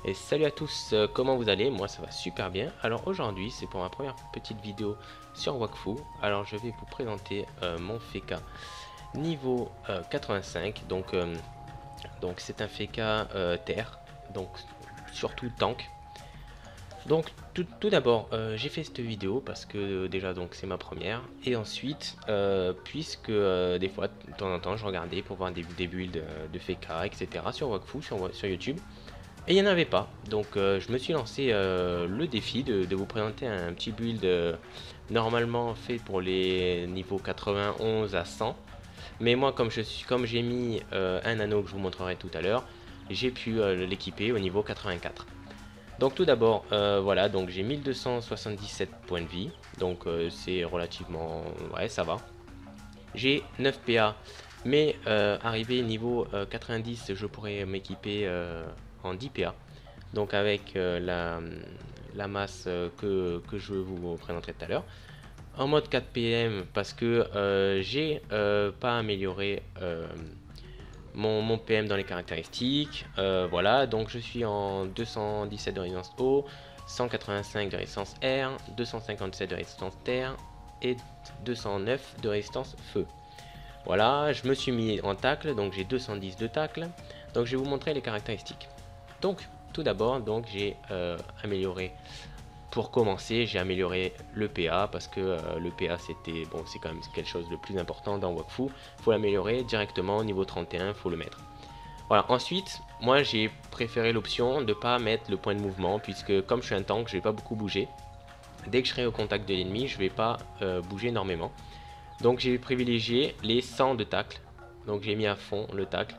Et salut à tous, comment vous allez? Moi ça va super bien. Alors aujourd'hui c'est pour ma première petite vidéo sur Wakfu. Alors je vais vous présenter mon Feka niveau 85. Donc c'est un Feka terre, donc surtout tank. Donc tout d'abord j'ai fait cette vidéo parce que déjà donc c'est ma première. Et ensuite puisque des fois de temps en temps je regardais pour voir des builds de Feka etc sur Wakfu sur YouTube. Et il n'y en avait pas. Donc je me suis lancé le défi de vous présenter un petit build normalement fait pour les niveaux 91 à 100. Mais moi comme j'ai mis un anneau que je vous montrerai tout à l'heure, j'ai pu l'équiper au niveau 84. Donc tout d'abord, voilà, donc j'ai 1277 points de vie. Donc c'est relativement... ouais, ça va. J'ai 9 PA. Mais arrivé niveau 90, je pourrais m'équiper en 10 PA. Donc avec la masse que je vous présenterai tout à l'heure. En mode 4 PM parce que j'ai pas amélioré mon PM dans les caractéristiques. Voilà, donc je suis en 217 de résistance eau, 185 de résistance air, 257 de résistance terre et 209 de résistance feu. Voilà, je me suis mis en tacle, donc j'ai 210 de tacle. Donc je vais vous montrer les caractéristiques. Donc tout d'abord, donc j'ai amélioré. Pour commencer, j'ai amélioré le PA parce que le PA c'était bon, c'est quand même quelque chose de plus important dans Wakfu. Faut l'améliorer directement au niveau 31, faut le mettre. Voilà. Ensuite, moi j'ai préféré l'option de pas mettre le point de mouvement puisque comme je suis un tank, je vais pas beaucoup bouger. Dès que je serai au contact de l'ennemi, je vais pas bouger énormément. Donc j'ai privilégié les 100 de tacle. Donc j'ai mis à fond le tacle.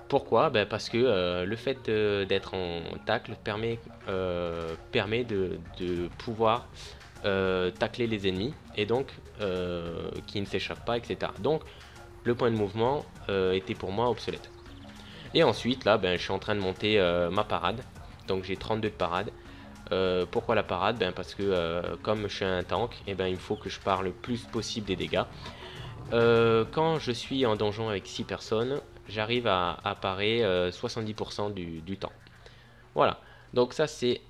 Pourquoi? Ben parce que le fait d'être en tacle permet de pouvoir tacler les ennemis et donc qui ne s'échappent pas, etc. Donc le point de mouvement était pour moi obsolète. Et ensuite là, ben, je suis en train de monter ma parade. Donc j'ai 32 de parade. Pourquoi la parade? Ben, parce que comme je suis un tank, et ben, il faut que je parle le plus possible des dégâts. Quand je suis en donjon avec 6 personnes, j'arrive à parer 70% du temps. Voilà, donc ça c'est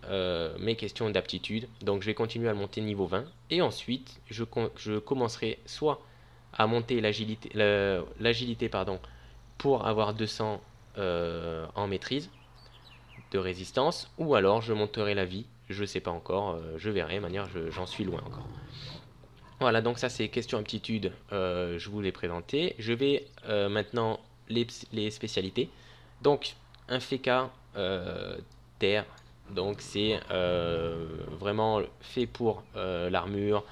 mes questions d'aptitude. Donc je vais continuer à le monter niveau 20. Et ensuite, je commencerai soit à monter l'agilité pardon, pour avoir 200 en maîtrise de résistance. Ou alors je monterai la vie, je sais pas encore, je verrai, de manière j'en suis loin encore. Voilà, donc ça c'est question aptitude, je vous l'ai présenté. Je vais maintenant les spécialités. Donc un FK terre, donc c'est vraiment fait pour l'armure,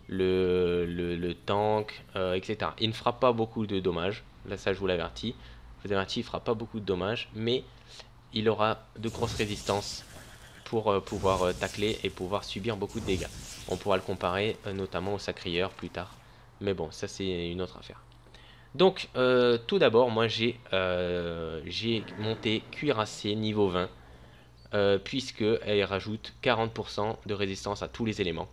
le tank, etc. Il ne fera pas beaucoup de dommages, là ça je vous l'avertis. Je vous avertis, il ne fera pas beaucoup de dommages, mais il aura de grosses résistances pour pouvoir tacler et pouvoir subir beaucoup de dégâts. On pourra le comparer notamment au sacrieur plus tard. Mais bon, ça c'est une autre affaire. Donc tout d'abord, moi j'ai monté cuirassé niveau 20 puisque elle rajoute 40% de résistance à tous les éléments.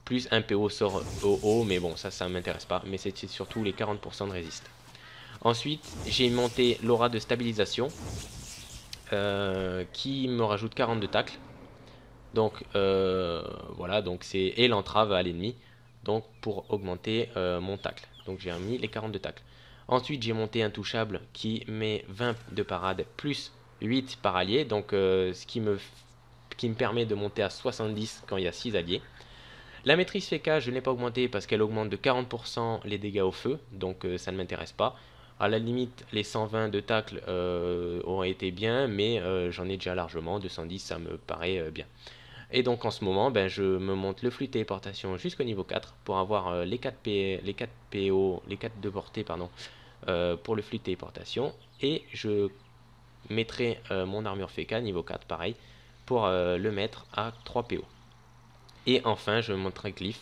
Plus un PO sort au haut, mais bon, ça m'intéresse pas. Mais c'est surtout les 40% de résiste. Ensuite, j'ai monté l'aura de stabilisation qui me rajoute 40 de tacle. Donc voilà, donc c'est et l'entrave à l'ennemi, donc pour augmenter mon tacle. Donc j'ai mis les 40 de tacle. Ensuite j'ai monté un touchable qui met 20 de parade plus 8 par allié, donc qui me permet de monter à 70 quand il y a 6 alliés. La maîtrise FK, je ne l'ai pas augmentée parce qu'elle augmente de 40% les dégâts au feu, donc ça ne m'intéresse pas. À la limite, les 120 de tacle auraient été bien, mais j'en ai déjà largement, 210 ça me paraît bien. Et donc en ce moment, ben, je me monte le flux de téléportation jusqu'au niveau 4 pour avoir les 4 PO, les 4 de portée pardon, pour le flux de téléportation. Et je mettrai mon armure FK niveau 4 pareil pour le mettre à 3 PO. Et enfin, je montrerai Glyph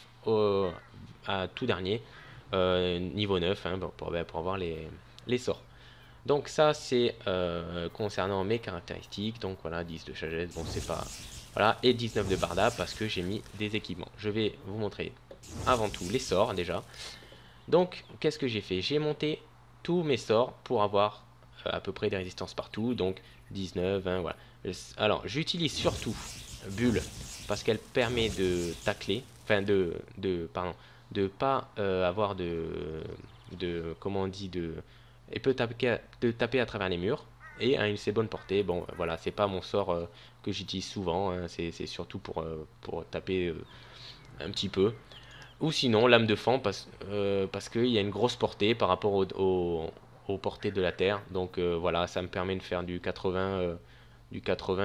à tout dernier, niveau 9, hein, pour avoir les sorts. Donc ça c'est concernant mes caractéristiques. Donc voilà, 10 de sagesse, bon c'est pas... Voilà, et 19 de barda parce que j'ai mis des équipements. Je vais vous montrer avant tout les sorts déjà. Donc qu'est-ce que j'ai fait? J'ai monté tous mes sorts pour avoir à peu près des résistances partout, donc 19, 20, voilà. Alors j'utilise surtout Bulle parce qu'elle permet de tacler, enfin pardon, de pas avoir comment on dit, elle peut taper à travers les murs et a une assez bonne portée. Bon, voilà, c'est pas mon sort que j'utilise souvent, hein, c'est surtout pour taper un petit peu. Ou sinon, lame de fend parce qu'il y a une grosse portée par rapport aux portées de la Terre. Donc voilà, ça me permet de faire du 80,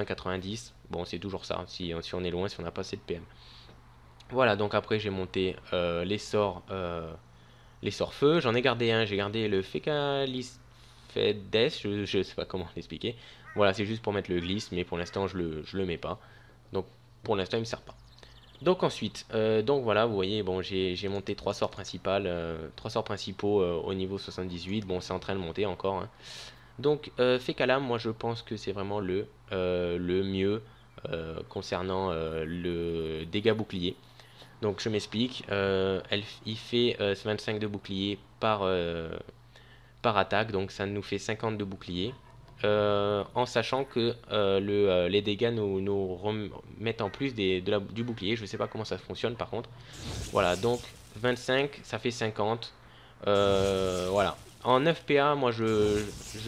90. Bon, c'est toujours ça, si on est loin, si on n'a pas assez de PM. Voilà, donc après j'ai monté les sorts feu. J'en ai gardé un, j'ai gardé le Fecalisfedes, je sais pas comment l'expliquer. Voilà, c'est juste pour mettre le glisse, mais pour l'instant je le mets pas. Donc pour l'instant il me sert pas. Donc ensuite, donc voilà, vous voyez, bon, j'ai monté trois sorts principaux au niveau 78. Bon, c'est en train de monter encore, hein. Donc Fecalam, moi je pense que c'est vraiment le mieux concernant le dégât bouclier. Donc je m'explique, il fait 25 de bouclier par attaque, donc ça nous fait 50 de bouclier. En sachant que les dégâts nous remettent en plus du bouclier. Je ne sais pas comment ça fonctionne par contre. Voilà, donc 25, ça fait 50. Voilà. En 9 PA, moi je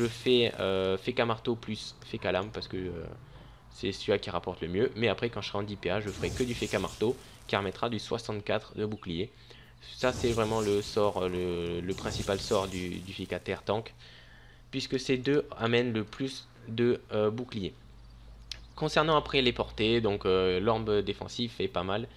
fais Feka Marteau plus Feka Lame parce que c'est celui-là qui rapporte le mieux. Mais après, quand je serai en 10 PA, je ferai que du Feka Marteau qui remettra du 64 de bouclier. Ça, c'est vraiment le sort, le principal sort du Feka Terre Tank, puisque ces deux amènent le plus de boucliers. Concernant après les portées, donc l'orbe défensif est pas mal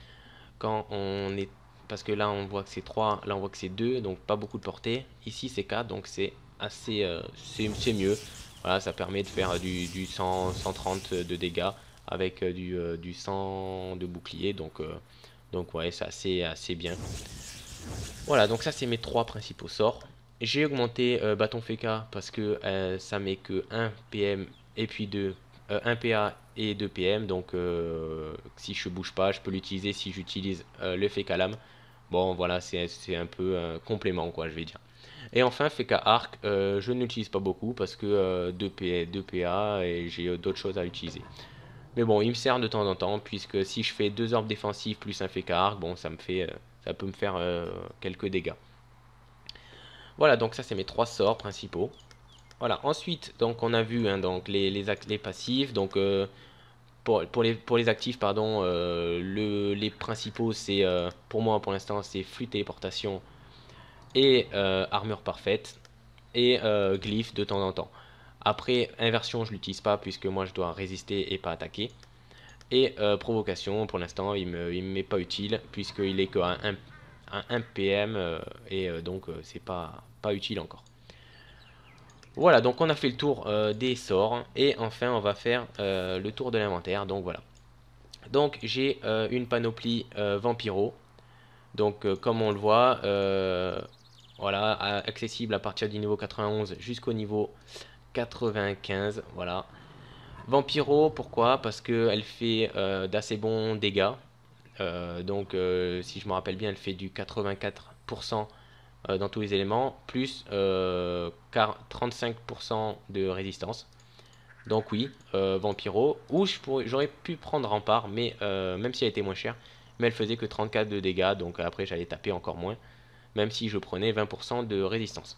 quand on est, parce que là on voit que c'est 3, là on voit que c'est 2, donc pas beaucoup de portée. Ici c'est 4, donc c'est assez, c'est mieux. Voilà, ça permet de faire du 100, 130 de dégâts avec du 100 de bouclier, donc ouais, c'est assez bien. Voilà, donc ça c'est mes trois principaux sorts. J'ai augmenté bâton Feka parce que ça met que 1 PM et puis 1 PA et 2 PM. Donc si je bouge pas, je peux l'utiliser si j'utilise le Feka Lame. Bon voilà, c'est un peu un complément quoi, je vais dire. Et enfin Feka Arc, je ne l'utilise pas beaucoup parce que 2 PA et j'ai d'autres choses à utiliser. Mais bon, il me sert de temps en temps, puisque si je fais 2 orbes défensifs plus un Feka Arc, bon, ça peut me faire quelques dégâts. Voilà, donc ça c'est mes trois sorts principaux. Voilà, ensuite, donc on a vu hein, donc les passifs. Donc pour les actifs, pardon, les principaux, c'est pour moi pour l'instant, c'est flûte téléportation et armure parfaite et glyphe de temps en temps. Après, inversion, je l'utilise pas puisque moi je dois résister et pas attaquer. Et provocation, pour l'instant, il me m'est pas utile puisqu'il est qu'à 1 PM et donc c'est pas utile encore. Voilà, donc on a fait le tour des sorts et enfin on va faire le tour de l'inventaire. Donc voilà. Donc j'ai une panoplie Vampiro. Donc comme on le voit, voilà, accessible à partir du niveau 91 jusqu'au niveau 95. Voilà. Vampiro, pourquoi? Parce qu'elle fait d'assez bons dégâts. Donc si je me rappelle bien, elle fait du 84% dans tous les éléments, plus 35% de résistance. Donc oui, Vampiro, ou j'aurais pu prendre Rempart, mais même si elle était moins chère, mais elle faisait que 34 de dégâts, donc après j'allais taper encore moins, même si je prenais 20% de résistance.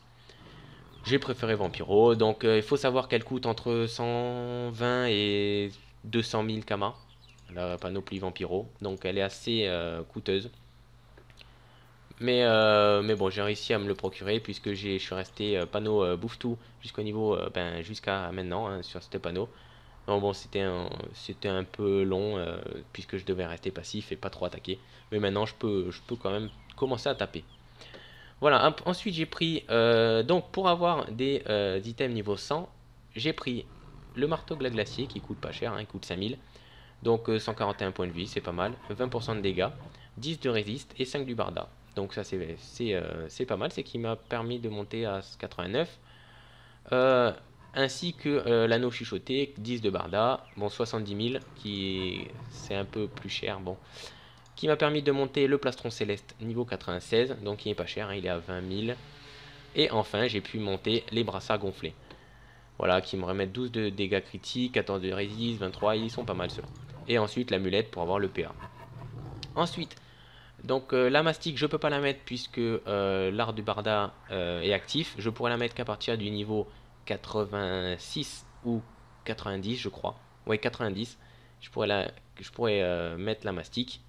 J'ai préféré Vampiro, donc il faut savoir qu'elle coûte entre 120 et 200 000 Kama, la panoplie Vampiro, donc elle est assez coûteuse. Mais bon, j'ai réussi à me le procurer puisque je suis resté panneau bouffe-tout jusqu'au niveau, jusqu'à maintenant hein, sur ce panneau. Donc bon, c'était un peu long puisque je devais rester passif et pas trop attaquer. Mais maintenant, je peux quand même commencer à taper. Voilà, ensuite j'ai pris, donc pour avoir des items niveau 100, j'ai pris le marteau glacier qui coûte pas cher, hein, il coûte 5000. Donc 141 points de vie, c'est pas mal. 20% de dégâts, 10 de résiste et 5 du barda. Donc ça c'est pas mal, c'est qui m'a permis de monter à 89. Ainsi que l'anneau chuchoté, 10 de barda, bon 70 000, qui c'est un peu plus cher, bon. Qui m'a permis de monter le plastron céleste niveau 96, donc il est pas cher, hein, il est à 20 000. Et enfin j'ai pu monter les brassards gonflés. Voilà, qui me remettent 12 de dégâts critiques, 14 de résist, 23, ils sont pas mal ceux-là. Et ensuite l'amulette pour avoir le PA. Ensuite, donc la mastic, je peux pas la mettre puisque l'art du barda est actif. Je pourrais la mettre qu'à partir du niveau 86 ou 90, je crois. Ouais, 90. Je pourrais mettre la mastic.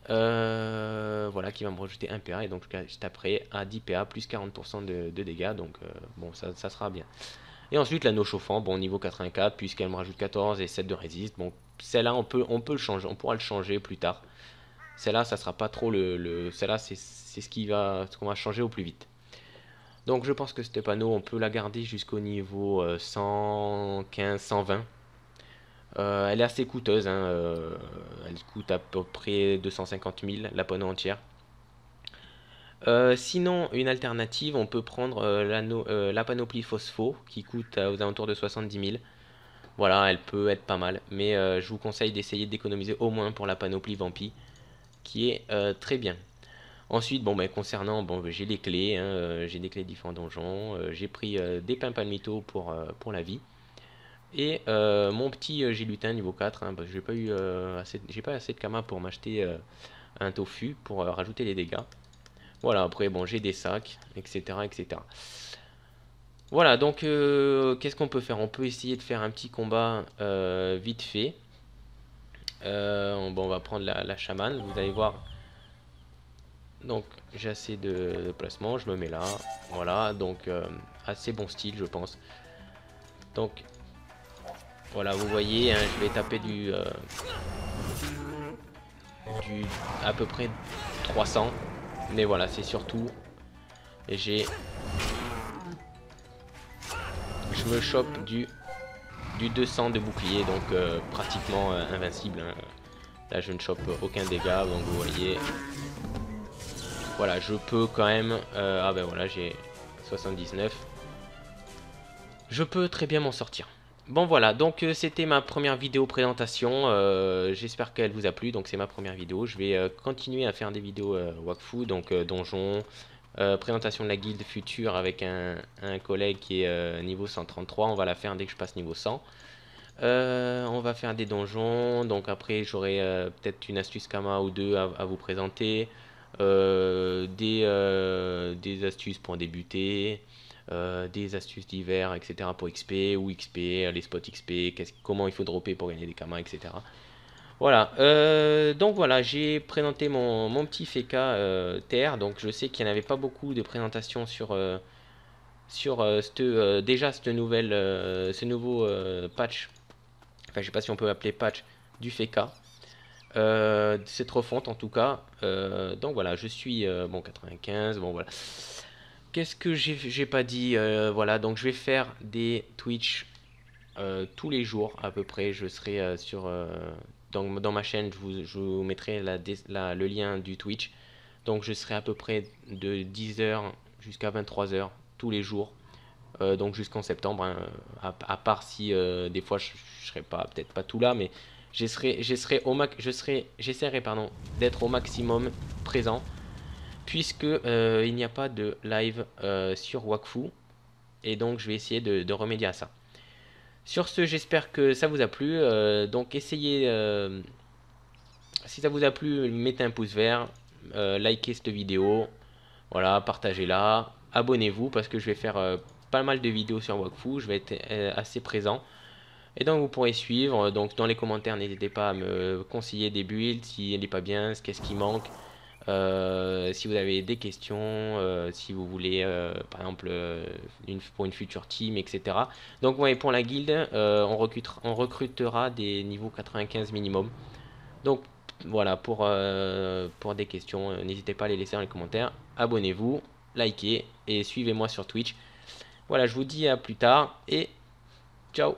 Voilà, qui va me rajouter 1 PA. Et donc je taperai à 10 PA plus 40% de dégâts. Donc bon, ça sera bien. Et ensuite l'anneau chauffant, bon, niveau 84, puisqu'elle me rajoute 14 et 7 de résist. Bon, celle-là, on peut le changer, on pourra le changer plus tard. Celle-là, ça sera pas trop celle-là, c'est ce qu'on va changer au plus vite. Donc je pense que cette panneau, on peut la garder jusqu'au niveau 115, 120. Elle est assez coûteuse, hein, elle coûte à peu près 250 000, la panneau entière. Sinon, une alternative, on peut prendre la panoplie phospho, qui coûte aux alentours de 70 000. Voilà, elle peut être pas mal, mais je vous conseille d'essayer d'économiser au moins pour la panoplie Vampi, qui est très bien. Ensuite, bon, ben, concernant, bon, j'ai les clés, hein, j'ai des clés de différents donjons, j'ai pris des pains palmito pour la vie, et mon petit gélutin niveau 4, hein, parce que j'ai pas assez de kama pour m'acheter un tofu pour rajouter les dégâts. Voilà, après, bon, j'ai des sacs, etc., etc. Voilà, donc, qu'est-ce qu'on peut faire? On peut essayer de faire un petit combat vite fait. Bon, on va prendre la chamane, vous allez voir. Donc j'ai assez de placement, je me mets là, voilà, donc assez bon style je pense. Donc voilà, vous voyez, hein, je vais taper du à peu près 300, mais voilà, c'est surtout, je me chope du 200 de bouclier, donc pratiquement invincible, hein. Là je ne chope aucun dégât, donc vous voyez. Voilà, je peux quand même... ah ben voilà, j'ai 79. Je peux très bien m'en sortir. Bon voilà, donc c'était ma première vidéo présentation. J'espère qu'elle vous a plu. Donc c'est ma première vidéo. Je vais continuer à faire des vidéos Wakfu, donc donjon, présentation de la guilde future avec un collègue qui est niveau 133. On va la faire dès que je passe niveau 100. On va faire des donjons. Donc après j'aurai peut-être une astuce Kama ou deux à vous présenter. Des astuces pour débuter, des astuces d'hiver, etc. pour XP ou XP, les spots XP, comment il faut dropper pour gagner des kamas, etc. Voilà, donc voilà, j'ai présenté mon petit Feka TR, donc je sais qu'il n'y en avait pas beaucoup de présentations sur, déjà ce nouveau patch, enfin je sais pas si on peut l'appeler patch du Feka. Cette refonte en tout cas. Donc voilà, je suis bon 95. Bon voilà. Qu'est-ce que j'ai pas dit? Voilà, donc je vais faire des Twitch tous les jours à peu près. Je serai dans ma chaîne. Je vous mettrai le lien du Twitch. Donc je serai à peu près de 10h jusqu'à 23h tous les jours. Donc jusqu'en septembre, hein, à part si des fois je serai peut-être pas tout là, mais j'essaierai d'être au maximum présent, puisque il n'y a pas de live sur Wakfu, et donc je vais essayer de remédier à ça. Sur ce, j'espère que ça vous a plu. Donc essayez, si ça vous a plu, mettez un pouce vert, likez cette vidéo, voilà, partagez-la, abonnez-vous parce que je vais faire pas mal de vidéos sur Wakfu, je vais être assez présent. Et donc vous pourrez suivre, donc dans les commentaires n'hésitez pas à me conseiller des builds, si elle n'est pas bien, qu'est-ce qui manque, si vous avez des questions, si vous voulez par exemple pour une future team, etc. Donc ouais, pour la guilde, on recrutera des niveaux 95 minimum. Donc voilà, pour des questions, n'hésitez pas à les laisser dans les commentaires, abonnez-vous, likez et suivez-moi sur Twitch. Voilà, je vous dis à plus tard et ciao.